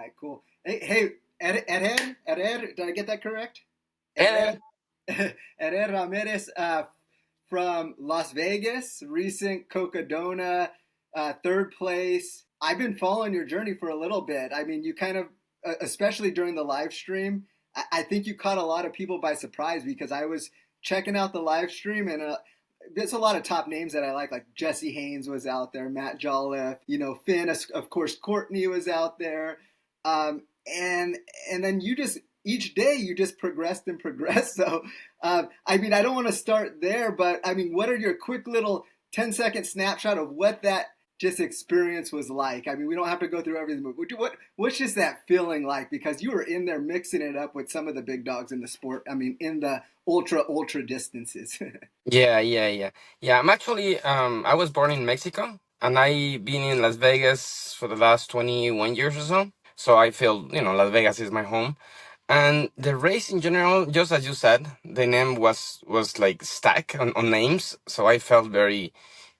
right, cool. Hey, Edher, did I get that correct? Edher, And Edher Ramirez from Las Vegas, recent Cocodona, third place. I've been following your journey for a little bit. I mean, you kind of, especially during the live stream, I think you caught a lot of people by surprise because I was checking out the live stream and there's a lot of top names that I like Jesse Haynes was out there, Matt Jolliffe, Finn, of course, Courtney was out there, um, and and then you just each day you just progressed and progressed. So, I mean, I don't want to start there, but I mean, what are your quick little 10-second snapshot of what that just experience was like? I mean, we don't have to go through everything, but what's just that feeling like? Because you were in there mixing it up with some of the big dogs in the sport. I mean, in the ultra distances. yeah. I'm actually I was born in Mexico and I been in Las Vegas for the last 21 years or so. So I feel, Las Vegas is my home. And the race in general, just as you said, the name was like stacked on names. So I felt very,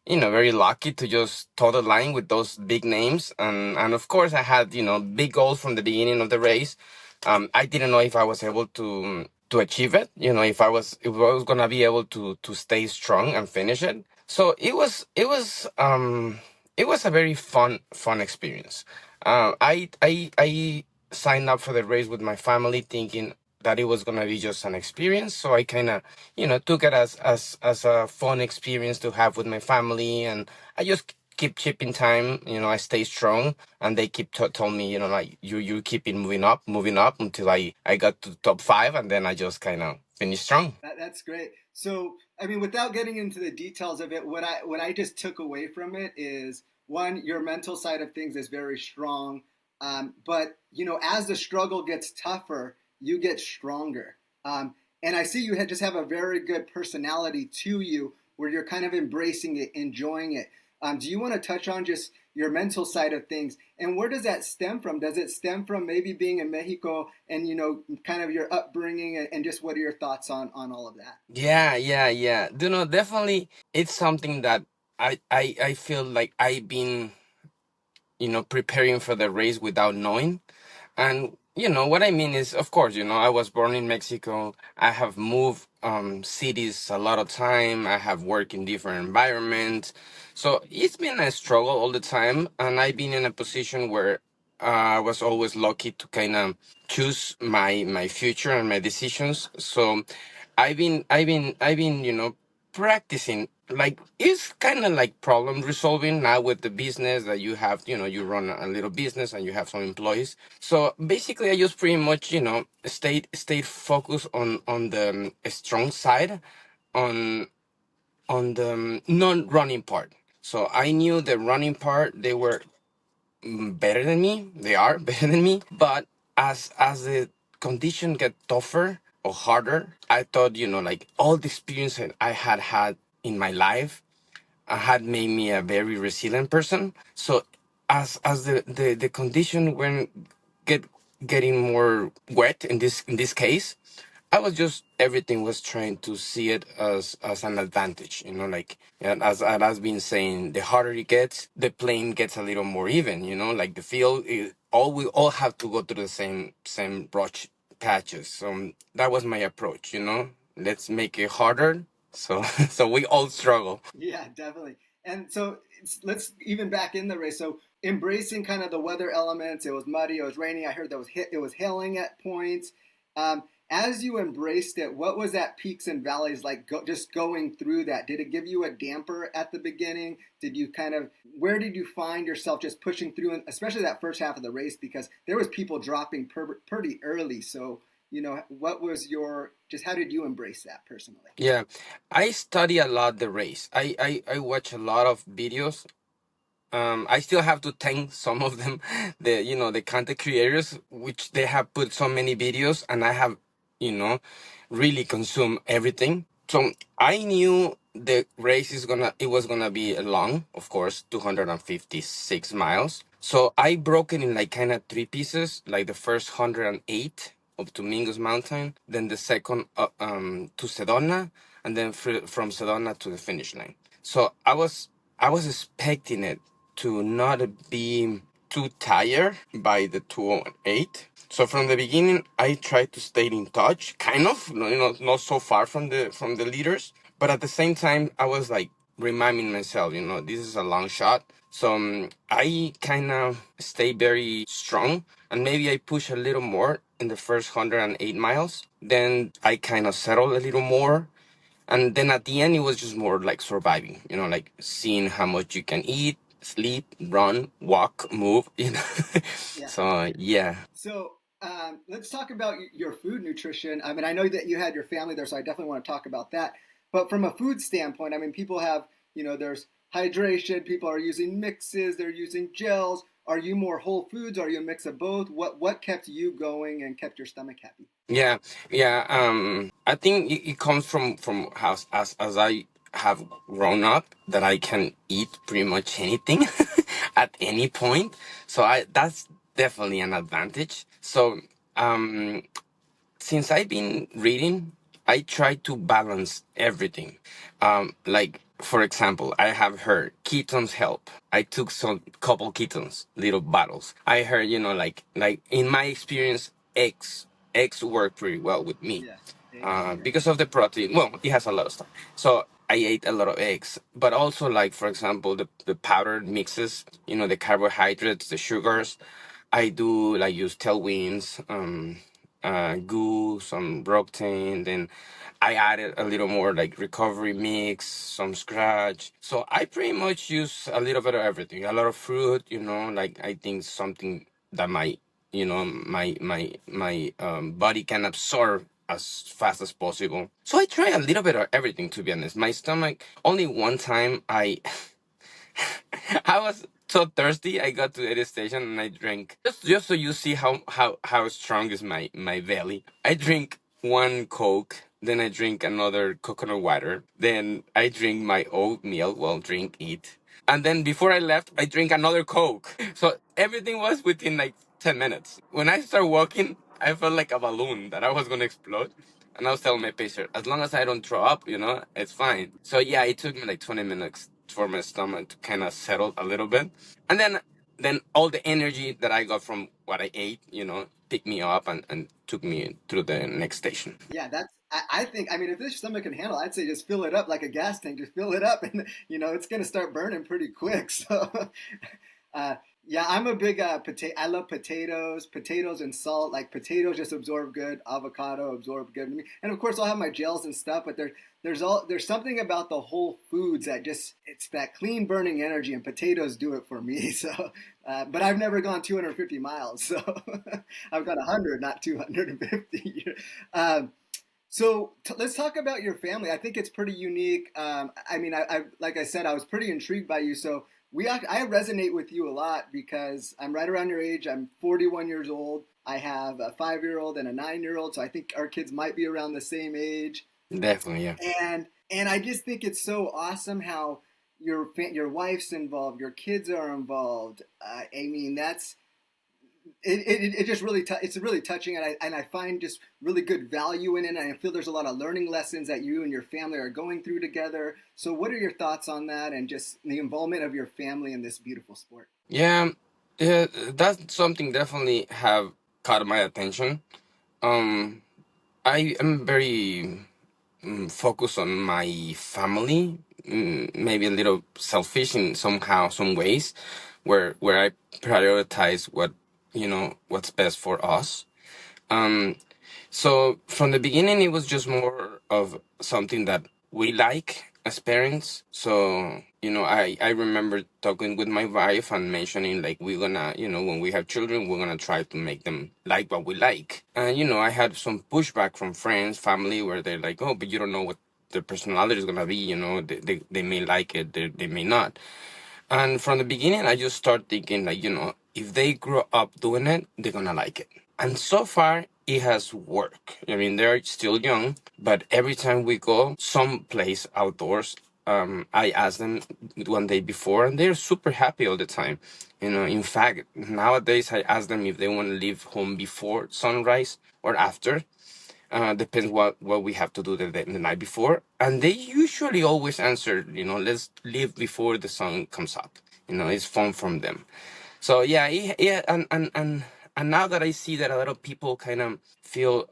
very lucky to just toe the line with those big names. And of course I had, big goals from the beginning of the race. I didn't know if I was able to achieve it, if I was gonna be able to stay strong and finish it. So it was a very fun experience. I signed up for the race with my family thinking that it was gonna be just an experience. So I kind of, took it as a fun experience to have with my family, and I just keep chipping time. I stay strong, and they keep told me, like you keep it moving up until I got to top five, and then I just kind of finished strong. That's great. So, I mean, without getting into the details of it, what I just took away from it is one, your mental side of things is very strong. But as the struggle gets tougher, you get stronger. And I see you just have a very good personality to you, where you're kind of embracing it, enjoying it. Do you want to touch on just your mental side of things, and where does that stem from? Does it stem from maybe being in Mexico and kind of your upbringing, and just what are your thoughts on all of that? Yeah. Definitely, it's something that I feel like I've been, preparing for the race without knowing. And what I mean is, of course, I was born in Mexico. I have moved cities a lot of time. I have worked in different environments. So it's been a struggle all the time. And I've been in a position where I was always lucky to kind of choose my future and my decisions. So I've been, practicing. Like it's kind of like problem resolving now with the business that you have. You run a little business and you have some employees. So basically, I just pretty much, stayed focused on the strong side, on the non-running part. So I knew the running part, they were better than me. They are better than me. But as the condition get tougher or harder, I thought, like all the experience that I had in my life had made me a very resilient person. So as the condition when get getting more wet in this case, I was just everything was trying to see it as an advantage, like, and as I've been saying, the harder it gets, the plane gets a little more even, like the field all we all have to go through the same brush patches. So that was my approach, let's make it harder, so so we all struggle. Yeah, definitely. And so let's even back in the race. So embracing kind of the weather elements. It was muddy. It was raining. I heard that it was hailing at points. As you embraced it, what was that peaks and valleys like? Just going through that, did it give you a damper at the beginning? Did you kind of where did you find yourself just pushing through, and especially that first half of the race because there was people dropping pretty early. So what was your just how did you embrace that personally? Yeah, I study a lot the race. I watch a lot of videos. I still have to thank some of them, the content creators, which they have put so many videos, and I have, you know, really consumed everything. So I knew the race it was gonna be long, of course, 256 miles. So I broke it in like kind of three pieces, like the first 108 up to Mingus Mountain, then the second to Sedona, and then from Sedona to the finish line. So I was expecting it to not be too tired by the 208. So from the beginning, I tried to stay in touch, kind of, not so far from the leaders, but at the same time, I was like reminding myself, this is a long shot. So I kind of stay very strong, and maybe I push a little more in the first 108 miles. Then I kind of settle a little more, and then at the end, it was just more like surviving, like seeing how much you can eat, sleep, run, walk, move, Yeah. So, yeah. So let's talk about your food nutrition. I mean, I know that you had your family there, so I definitely want to talk about that. But from a food standpoint, I mean, people have, there's hydration. People are using mixes. They're using gels. Are you more whole foods? Are you a mix of both? What kept you going and kept your stomach happy? Yeah, yeah. I think it comes from how as I have grown up that I can eat pretty much anything at any point. So I that's definitely an advantage. So um since I've been reading, I try to balance everything. Like for example, I have heard ketones help. I took some couple ketones, little bottles. I heard, like in my experience, eggs work pretty well with me, Yeah, eggs are great. because of the protein. Well, it has a lot of stuff. So I ate a lot of eggs, but also like for example, the powdered mixes, the carbohydrates, the sugars. I do like use tailwinds, goo, some Broctane. Then I added a little more like recovery mix, some scratch. So I pretty much use a little bit of everything. A lot of fruit, like I think something that my body can absorb as fast as possible. So I try a little bit of everything, to be honest. My stomach, only one time I I was so thirsty. I got to the station and I drank. Just so you see how strong is my belly. I drink one Coke, then I drink another coconut water, then I drink my oatmeal. Well, drink, eat, and then before I left, I drink another Coke. So everything was within like 10 minutes. When I started walking, I felt like a balloon that I was gonna explode. And I was telling my patient, as long as I don't throw up, it's fine. So yeah, it took me like 20 minutes for my stomach to kind of settle a little bit. And then all the energy that I got from what I ate, picked me up and took me through the next station. Yeah, I think, I mean, if this stomach can handle, I'd say just fill it up like a gas tank. Just fill it up, and it's going to start burning pretty quick. So, uh, yeah, I'm a big potato. I love potatoes, potatoes and salt. Like potatoes just absorb good, avocado absorb good. And of course, I'll have my gels and stuff. But there's something about the whole foods that just it's that clean burning energy, and potatoes do it for me. So, but I've never gone 250 miles, so I've got 100, not 250. So let's talk about your family. I think it's pretty unique. I mean, I like I said, I was pretty intrigued by you. So I resonate with you a lot because I'm right around your age. I'm 41 years old. I have a 5-year-old and a 9-year-old. So I think our kids might be around the same age. Definitely, yeah. And I just think it's so awesome how your wife's involved, your kids are involved. I mean, it just really it's really touching, and I find just really good value in it, and I feel there's a lot of learning lessons that you and your family are going through together. So what are your thoughts on that and just the involvement of your family in this beautiful sport? Yeah, yeah, that's something definitely have caught my attention. Um, I am very focused on my family, maybe a little selfish in some ways, where I prioritize what's best for us. Um, so from the beginning, it was just more of something that we like as parents. So, I remember talking with my wife and mentioning like we're gonna, when we have children, we're gonna try to make them like what we like. And, I had some pushback from friends, family, where they're like, oh, but you don't know what their personality is gonna be, they may like it, they may not. And from the beginning, I just start thinking like, if they grow up doing it, they're gonna like it. And so far, it has worked. I mean, they're still young, but every time we go someplace outdoors, I ask them one day before, and they're super happy all the time. In fact, nowadays I ask them if they want to leave home before sunrise or after. Depends what we have to do the night before, and they usually always answer, let's leave before the sun comes up. It's fun from them. So yeah, yeah, and now that I see that a lot of people kind of feel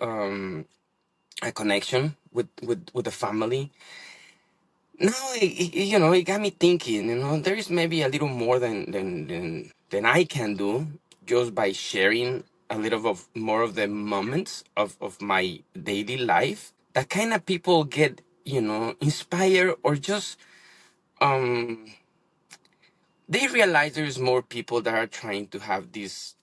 a connection with the family, now it got me thinking. There is maybe a little more than I can do just by sharing a little of more of the moments of my daily life. That kind of people get inspired, or just um they realize there's more people that are trying to have this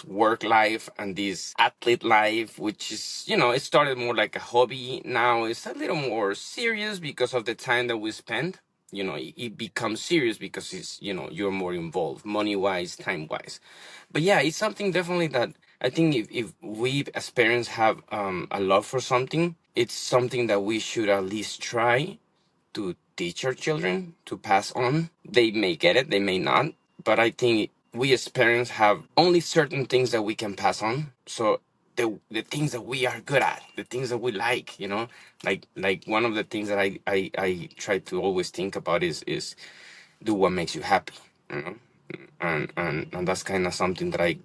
work life and this athlete life, which is, it started more like a hobby. Now it's a little more serious because of the time that we spend. It becomes serious because it's, you're more involved money wise, time wise. But yeah, it's something definitely that I think if we as parents have a love for something, it's something that we should at least try to teach our children to pass on. They may get it, they may not, but I think we as parents have only certain things that we can pass on. So the things that we are good at, the things that we like, like one of the things that I try to always think about is do what makes you happy, you know, and that's kind of something that I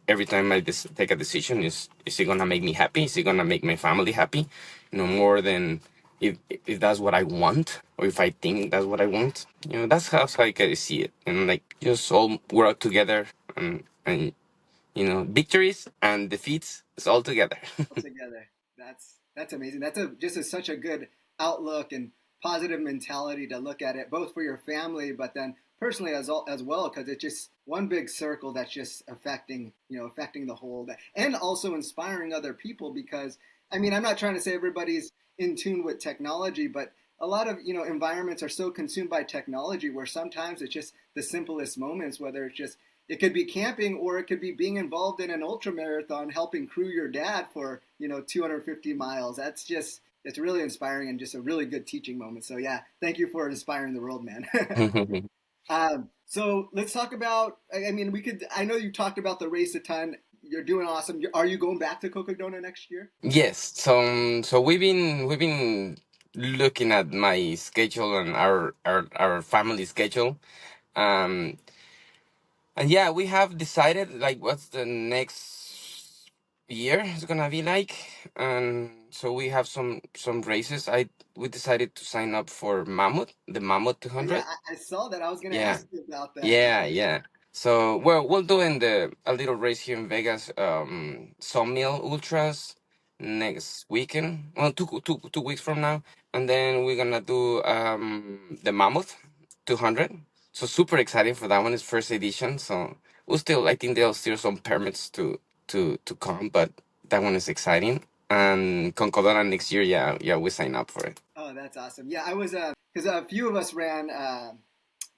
every time I take a decision is it gonna make me happy? Is it gonna make my family happy? More than if that's what I want, or if I think that's what I want. That's how I can see it. And like just all work together, and victories and defeats is all together. Together. That's amazing. That's such a good outlook and positive mentality to look at it, both for your family, but then personally as well, because it's just one big circle that's just affecting the whole, and also inspiring other people. Because I mean, I'm not trying to say everybody's in tune with technology, but a lot of environments are so consumed by technology where sometimes it's just the simplest moments, whether it's just it could be camping, or it could be being involved in an ultra marathon, helping crew your dad for 250 miles. It's really inspiring and just a really good teaching moment. So yeah, thank you for inspiring the world, man. So let's talk about. I mean, we could. I know you talked about the race a ton. You're doing awesome. Are you going back to Cocodona next year? Yes. So we've been looking at my schedule and our family schedule. Um, And yeah, we have decided like what's the next year is gonna be like. And so we have some races. We decided to sign up for the Mammoth Oh yeah, 200. I saw that. I was going to Yeah. ask you about that. Yeah, yeah. So we're doing the a little race here in Vegas, Sawmill Ultras next weekend. Well, two weeks from now, and then we're gonna do the Mammoth 200. So super excited for that one. It's first edition, so I think they'll steal some permits to come, but that one is exciting. And Concordona next year, yeah, yeah, we sign up for it. Oh, that's awesome. Yeah, I was because a few of us ran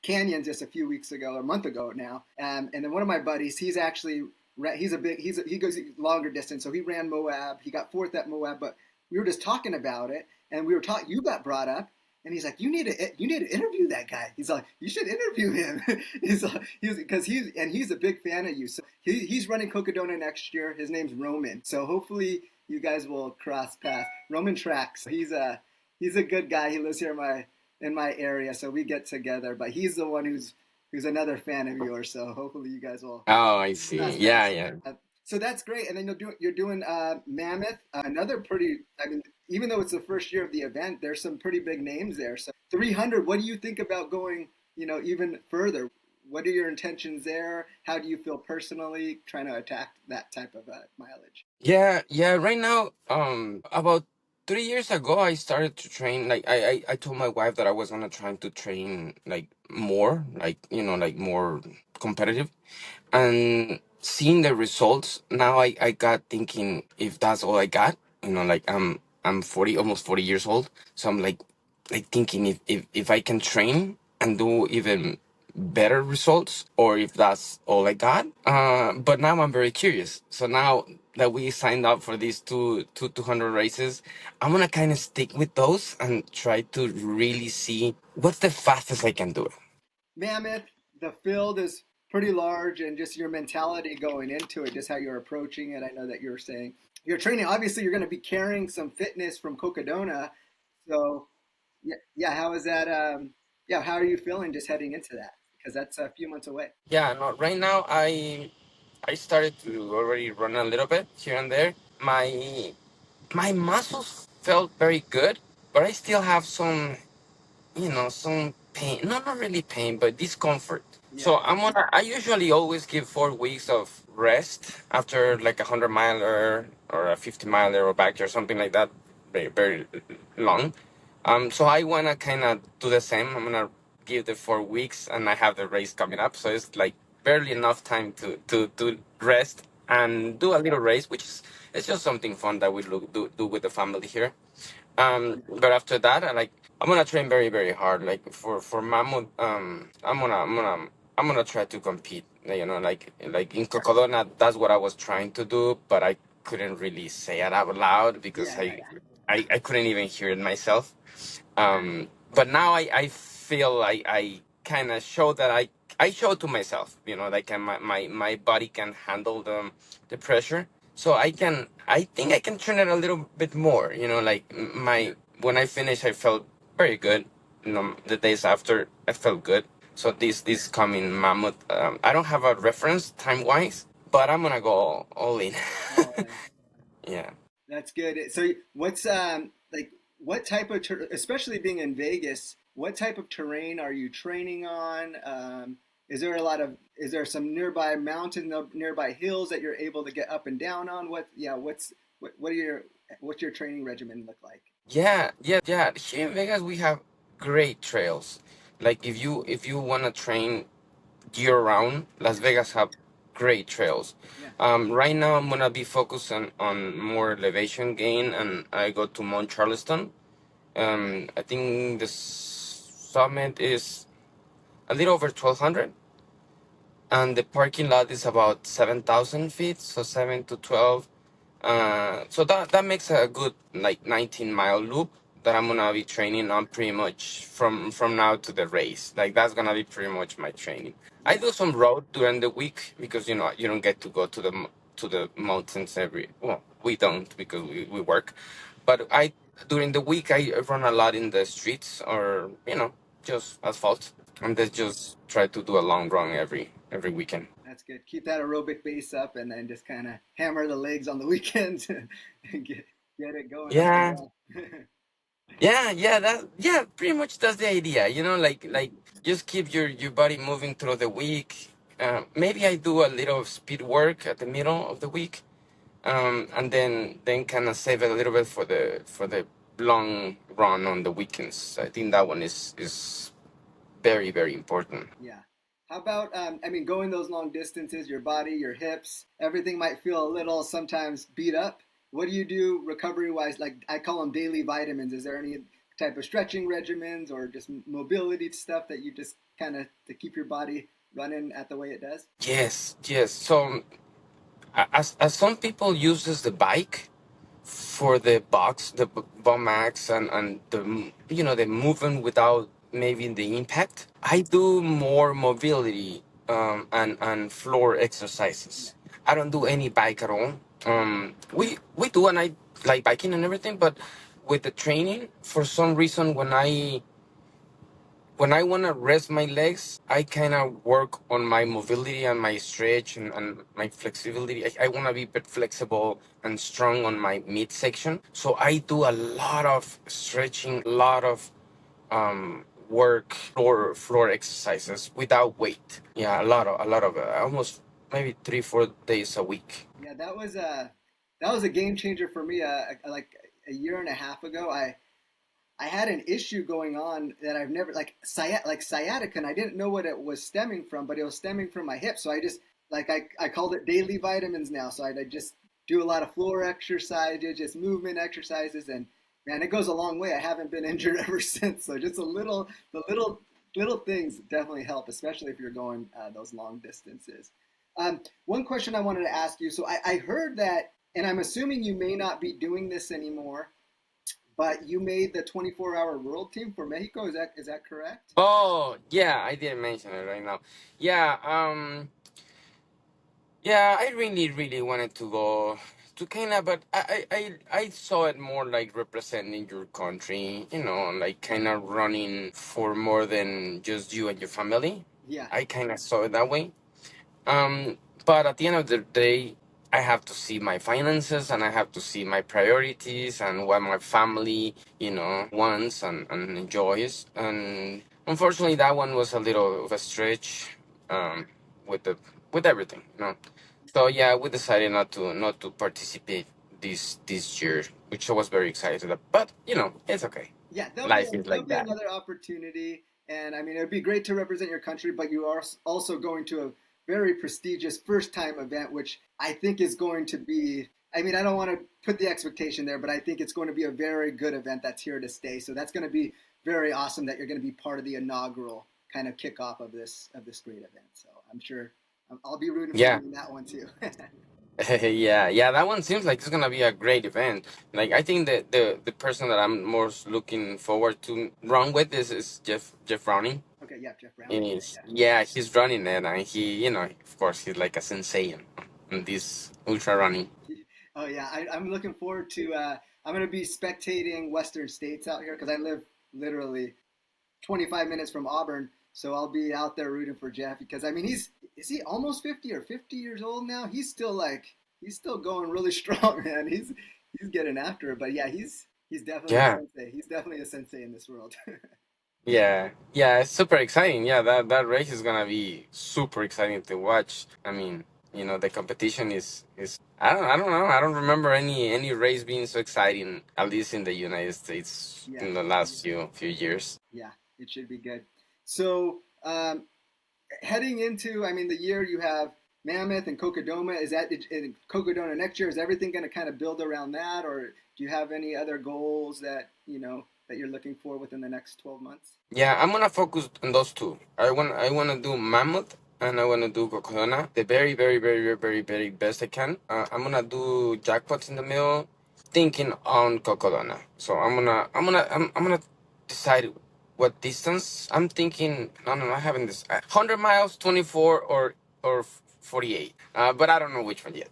Canyon just a few weeks ago, or a month ago now. And then one of my buddies, he's actually he goes longer distance, so he ran Moab. He got fourth at Moab, but we were just talking about it, and we were talking. You got brought up, and he's like, you need to interview that guy. He's like, you should interview him. He's a big fan of you. So he's running Cocodona next year. His name's Roman. So hopefully you guys will cross paths. Roman Tracks. He's a good guy. He lives here in my area, so we get together. But he's the one who's another fan of yours. So hopefully you guys will Oh, I see. cross Yeah, paths. yeah. So that's great. And then you're doing Mammoth, another pretty. I mean, even though it's the first year of the event, there's some pretty big names there. So 300. What do you think about going? Even further. What are your intentions there? How do you feel personally trying to attack that type of mileage? Yeah, yeah. Right now, about 3 years ago, I started to train. Like I told my wife that I was gonna try to train like more, like like more competitive. And seeing the results now, I got thinking if that's all I got, like I'm 40, almost 40 years old. So I'm like thinking if I can train and do even better results, or if that's all I got. But now I'm very curious. So now that we signed up for these 200 races, I'm gonna kind of stick with those and try to really see what's the fastest I can do it. Mammoth, the field is pretty large, and just your mentality going into it, just how you're approaching it. I know that you're saying you're training. Obviously, you're going to be carrying some fitness from Cocodona. So, yeah, yeah. How is that? Yeah, how are you feeling just heading into that? because that's a few months away. Yeah, no, right now I started to already run a little bit here and there. My muscles felt very good, but I still have some, some pain. No, not really pain, but discomfort. So Yeah, I usually always give 4 weeks of rest after like 100 miler or a 50 miler or back or something like that, very, very long. So I wanna kind of do the same. I'm gonna give the 4 weeks, and I have the race coming up. So it's like barely enough time to rest and do a little race, which is it's just something fun that we do with the family here. But after that, I'm gonna train very very hard. Like for mammoth, I'm gonna try to compete. Like in Cocodona, that's what I was trying to do, but I couldn't really say it out loud because yeah, yeah, I couldn't even hear it myself. But now I feel I kind of show that I show to myself, like my body can handle the pressure. So I think I can turn it a little bit more, like when I finished, I felt very good. The days after, I felt good. So this coming mammoth, I don't have a reference time wise, but I'm gonna go all in. all in. Yeah. That's good. So what's like what type of especially being in Vegas, what type of terrain are you training on? Is there a lot of is there some nearby mountain, nearby hills that you're able to get up and down on? What are your what's your training regimen look like? Yeah. Here in Vegas, we have great trails. Like if you wanna train year round, Las Vegas have great trails. Yeah, Right now, I'm gonna be focused on more elevation gain, and I go to Mount Charleston. I think the summit is a little over 1,200, and the parking lot is about 7,000 feet, so 7 to 12. So that makes a good like 19-mile loop that I'm gonna be training on pretty much from now to the race. Like that's gonna be pretty much my training. I yeah, do some road during the week because you don't get to go to the mountains every. Well, we don't because we work, but I during the week I run a lot in the streets or just asphalt, and then just try to do a long run every weekend. that's good. Keep that aerobic base up, and then just kind of hammer the legs on the weekends and get it going up and Yeah. down. Yeah, pretty much that's the idea. Like just keep your body moving through the week. Maybe I do a little speed work at the middle of the week, and then kind of save it a little bit for the long run on the weekends. I think that one is very very important. Yeah. How about, I mean, going those long distances, your body, your hips, everything might feel a little sometimes beat up. What do you do recovery wise? Like I call them daily vitamins. Is there any type of stretching regimens or just mobility stuff that you just kind of to keep your body running at the way it does? Yes. So as some people uses the bike for the box, the bomb axe, and the movement without maybe the impact. I do more mobility and floor Yeah. exercises. I don't do any bike at all. We do, and I like biking and everything, but with the training, for some reason, when I want to rest my legs, I kind of work on my mobility and my stretch and my flexibility. I want to be bit flexible and strong on my midsection. So I do a lot of stretching, a lot of work, floor exercises without weight. Yeah, a lot of almost maybe 3 4 days a week. Yeah, that was a game changer for me. Like a year and a half ago, I had an issue going on that I've never like sciatica, and I didn't know what it was stemming from, but it was stemming from my hip. So I just I called it daily vitamins now. So I just do a lot of floor exercises, just movement exercises, and man, it goes a long way. I haven't been injured ever since. So just the little things definitely help, especially if you're going those long distances. One question I wanted to ask you. So I heard that, and I'm assuming you may not be doing this anymore, but you made the 24-hour world team for Mexico. Is that correct? Oh yeah, I didn't mention it right now. Yeah, yeah, I really, really wanted to go to Kenya, but I saw it more like representing your country, like kind of running for more than just you and your family. Yeah. I kind of saw it that way. Um, but at the end of the day, I have to see my finances and I have to see my priorities and what my family, wants and enjoys. And unfortunately, that one was a little of a stretch, um, with the with everything. So yeah, we decided not to participate this year, which I was very excited about. But it's okay. Yeah, Life is there'll like be that. another opportunity, and I mean it'd be great to represent your country, but you are also going to a very prestigious first time event, which I think is going to be. I mean, I don't want to put the expectation there, but I think it's going to be a very good event that's here to stay. So that's going to be very awesome that you're going to be part of the inaugural kind of kickoff of this great event. So I'm sure I'll be rooting for Yeah. you in that one too. Yeah, yeah, that one seems like it's gonna be a great event. Like I think that the person that I'm most looking forward to run with is Jeff Browning. Okay, yeah, Jeff Brown. Is Yeah, he's running it, and of course, he's like a sensei in this ultra running. Oh yeah, I'm looking forward to. I'm going to be spectating Western States out here because I live literally 25 minutes from Auburn, so I'll be out there rooting for Jeff because I mean is he almost 50 or 50 years old now? He's still going really strong, man. He's getting after it, but yeah, he's definitely a Yeah, sensei. He's definitely a sensei in this world. yeah, yeah. It's super exciting. Yeah, that race is gonna be super exciting to watch. I mean, the competition is. I don't know. I don't remember any race being so exciting, at least in the United States Yeah, in the last few years. yeah, it should be good. So heading into, I mean, the year you have Mammoth and Cocodona. Is that in Cocodona next year? Is everything going to kind of build around that, or do you have any other goals that that you're looking for within the next 12 months? Yeah, I'm gonna focus on those two. I wanna do Mammoth and I wanna do Cocodona, the very very very very very very best I can. I'm gonna do jackpots in the middle, thinking on Cocodona. So I'm gonna decide what distance. I'm thinking. No, no, no, I haven't this 100 miles, 24 or 48. But I don't know which one yet.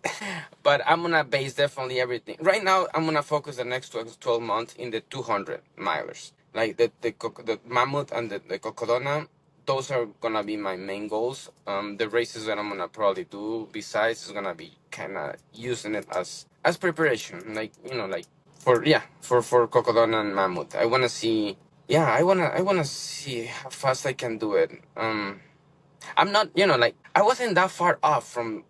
But I'm gonna base definitely everything. Right now, I'm gonna focus the next 12 months in the 200 milers. Like the Mammoth and the Cocodona, those are gonna be my main goals. The races that I'm gonna probably do besides is gonna be kind of using it as preparation. Like, for Cocodona and Mammoth. I wanna see. Yeah, I wanna see how fast I can do it. I'm not, like I wasn't that far off from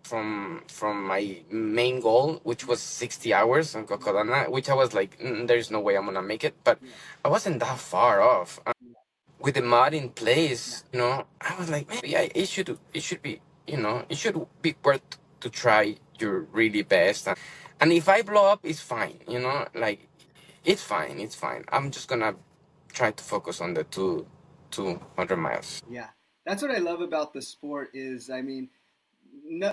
my main goal, which Yeah, was 60 hours on yeah, Cocodona, which I was like, there's no way I'm gonna make it, but yeah, I wasn't that far off. yeah, With the mod in yeah, place, I was like, maybe it should be, it should be worth to try your really best, and if I blow up, it's fine, like it's fine. I'm just gonna try to focus on the 200 miles. yeah. That's what I love about the sport is, I mean,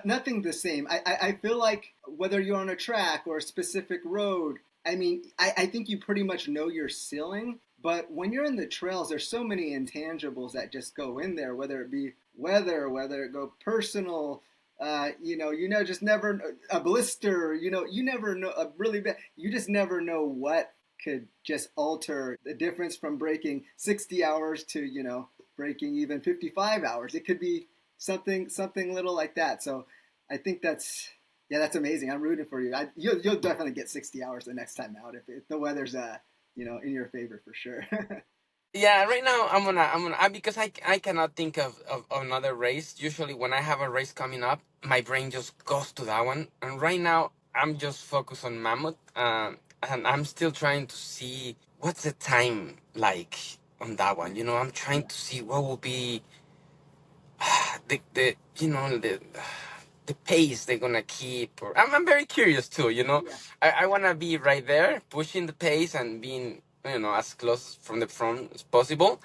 nothing the same. I feel like whether you're on a track or a specific road, I mean, I think you pretty much know your ceiling. But when you're in the trails, there's so many intangibles that just go in there, whether it be weather, whether it go personal, just never a blister, you never know a really bad, you just never know what could just alter the difference from breaking 60 hours to, breaking even 55 hours. It could be something little like that. So I think that's amazing. I'm rooting for you. You'll definitely get 60 hours the next time out if the weather's in your favor for sure. Yeah, right now I'm gonna because I cannot think of another race. Usually when I have a race coming up, my brain just goes to that one. And right now I'm just focused on Mammoth. And I'm still trying to see what's the time like on that one. I'm trying Yeah, to see what will be the the pace they're gonna keep. Or I'm very curious too. yeah, I wanna be right there, pushing the pace and being as close from the front as possible,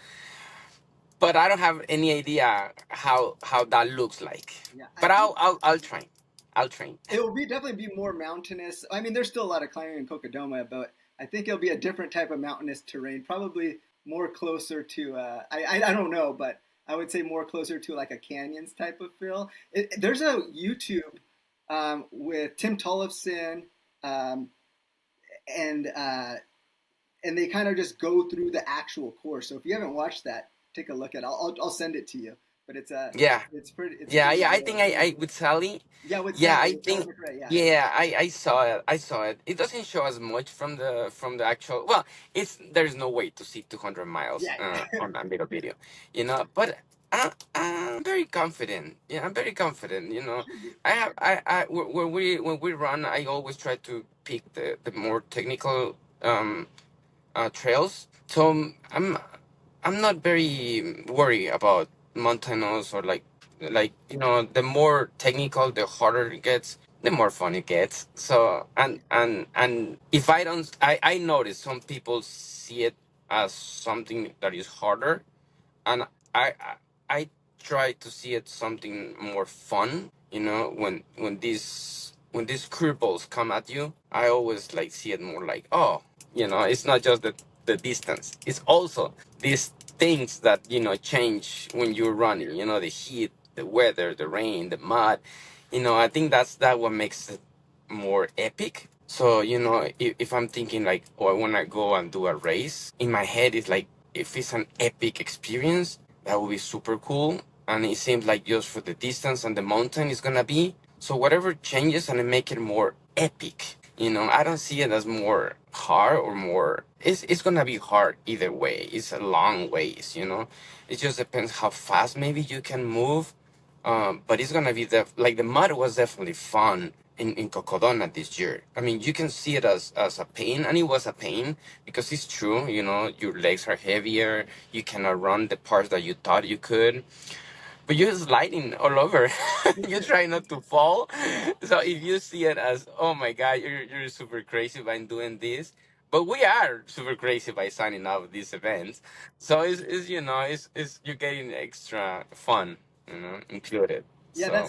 but I don't have any idea how that looks like. yeah. I But think I'll train. I'll train. it will be definitely be more mountainous. I mean, there's still a lot of climbing in Cocodoma, but I think it'll be a different type of mountainous terrain. Probably more closer to I don't know, but I would say more closer to like a canyons type of feel. There's a YouTube with Tim Tollefson um, and and they kind of just go through the actual course. So if you haven't watched that, take a look at it. I'll send it to you. but Yeah, it's yeah, pretty yeah. I think good. I with Sally. Yeah, with Yeah, Sally, I with Sally think. McRae. Yeah, Yeah, I saw it. I saw it. It doesn't show as much from the actual. Well, it's there's no way to see 200 miles yeah, yeah. on that little video, But I'm very confident. Yeah, I'm very confident. Should be. I have when we run, I always try to pick the more technical trails. So I'm not very worried about mountainous or like the more technical, the harder it gets, the more fun it gets. So and if I don't, I notice some people see it as something that is harder, and I try to see it something more fun. When these curveballs come at you, I always like see it more like, oh, it's not just the distance. It's also these things that change when you're running. The heat, the weather, the rain, the mud. I think that what makes it more epic. So, if I'm thinking like, oh, I want to go and do a race, in my head it's like, if it's an epic experience, that would be super cool. And it seems like just for the distance and the mountain is gonna be. So whatever changes and make it more epic. I don't see it as more hard or more. It's gonna be hard either way. It's a long ways. It just depends how fast maybe you can move. But it's gonna be like the mud was definitely fun in Cocodona this year. I mean, you can see it as a pain, and it was a pain because it's true. Your legs are heavier. You cannot run the parts that you thought you could, but you're sliding all over. You try not to fall. So if you see it as, oh my God, you're super crazy by doing this. But we are super crazy by signing up these events. So it's you're getting extra fun, included. Yeah, So yeah.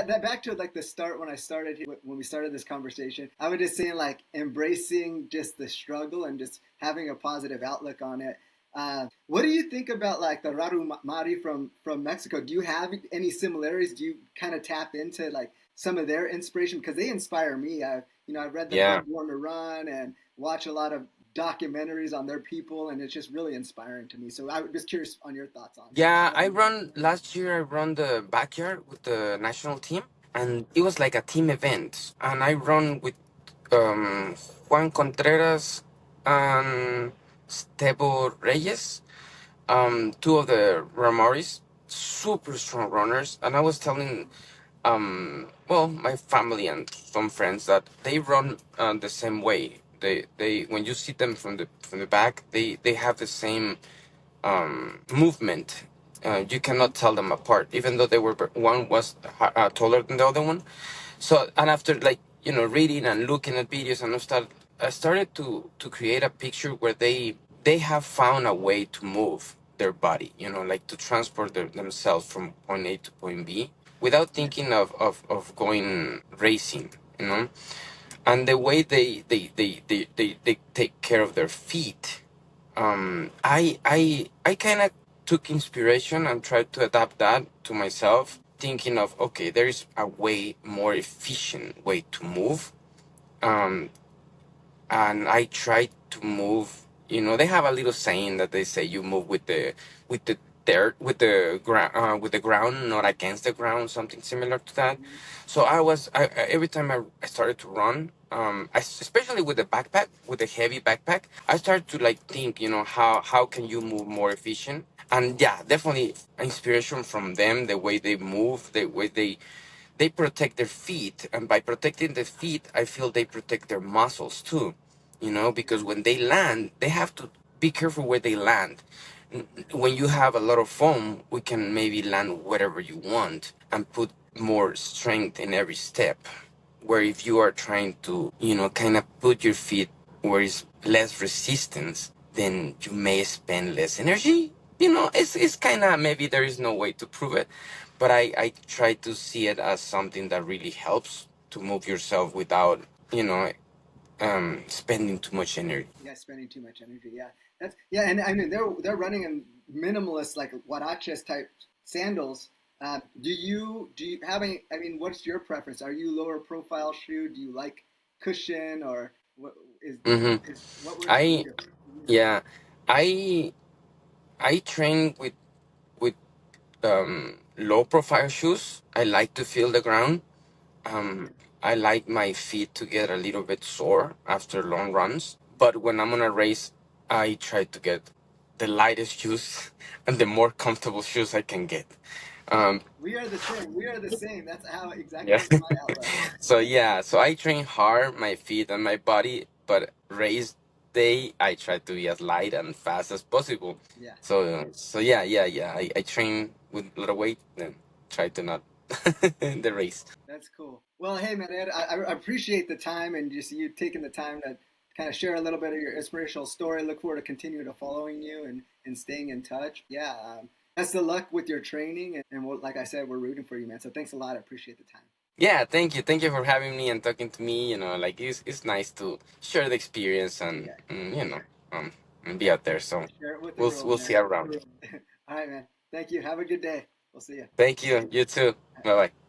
that back to like the start when I started when we started this conversation. I was just saying like embracing just the struggle and just having a positive outlook on it. What do you think about like the Raru Mari from Mexico? Do you have any similarities? Do you kind of tap into like some of their inspiration because they inspire me? I've read the Yeah. book Born to Run and watch a lot of documentaries on their people, and it's just really inspiring to me. So I was just curious on your thoughts on Yeah, them. last year I run the backyard with the national team, and it was like a team event. And I run with Juan Contreras and Stebo Reyes, two of the Ramoris, super strong runners. And I was telling, well, my family and some friends that they run the same way. They when you see them from the back, they have the same movement. You cannot tell them apart, even though one was taller than the other one. So, and after like reading and looking at videos, and I started to create a picture where they have found a way to move their body, like to transport themselves from point A to point B without thinking of going racing, you know. And the way they take care of their feet, I kind of took inspiration and tried to adapt that to myself, thinking of, okay, there is a way more efficient way to move. Um, and I try to move. They have a little saying that they say you move with the dirt, with the ground, not against the ground, something similar to that. So every time I started to run, especially with the backpack, with the heavy backpack, I started to like think, how can you move more efficient? And yeah, definitely inspiration from them, the way they move, the way they protect their feet, and by protecting the feet I feel they protect their muscles too, because when they land they have to be careful where they land. When you have a lot of foam, we can maybe land wherever you want and put more strength in every step, where if you are trying to kind of put your feet where is less resistance, then you may spend less energy. It's kind of, maybe there is no way to prove it, but I try to see it as something that really helps to move yourself without spending too much energy. Yeah, spending too much energy. Yeah, and I mean they're running in minimalist like huaraches type sandals. Do you have any? I mean, what's your preference? Are you lower profile shoe? Do you like cushion or what is Mm-hmm. what works for I you? Yeah, I train with low profile shoes. I like to feel the ground. Um, I like my feet to get a little bit sore after long runs. But when I'm on a race, I try to get the lightest shoes and the more comfortable shoes I can get. Um, We are the same. We are the same. That's how yeah. exactly my outlook. So yeah, so I train hard my feet and my body, but race day I try to be as light and fast as possible. Yeah, So yeah. I train with a lot of weight and try to not the race. that's cool. Well, hey man, Ed, I appreciate the time and just you taking the time to kind of share a little bit of your inspirational story. Look forward to continue to following you and staying in touch. Yeah, best of luck with your training and we'll, like I said, we're rooting for you, man. So thanks a lot. I appreciate the time. Yeah, thank you for having me and talking to me. You know, like it's nice to share the experience Yeah, and you know and be out there. So share it with the world, we'll see man. you around. All right, man. Thank you. Have a good day. We'll see you. Thank you. You too. Bye bye.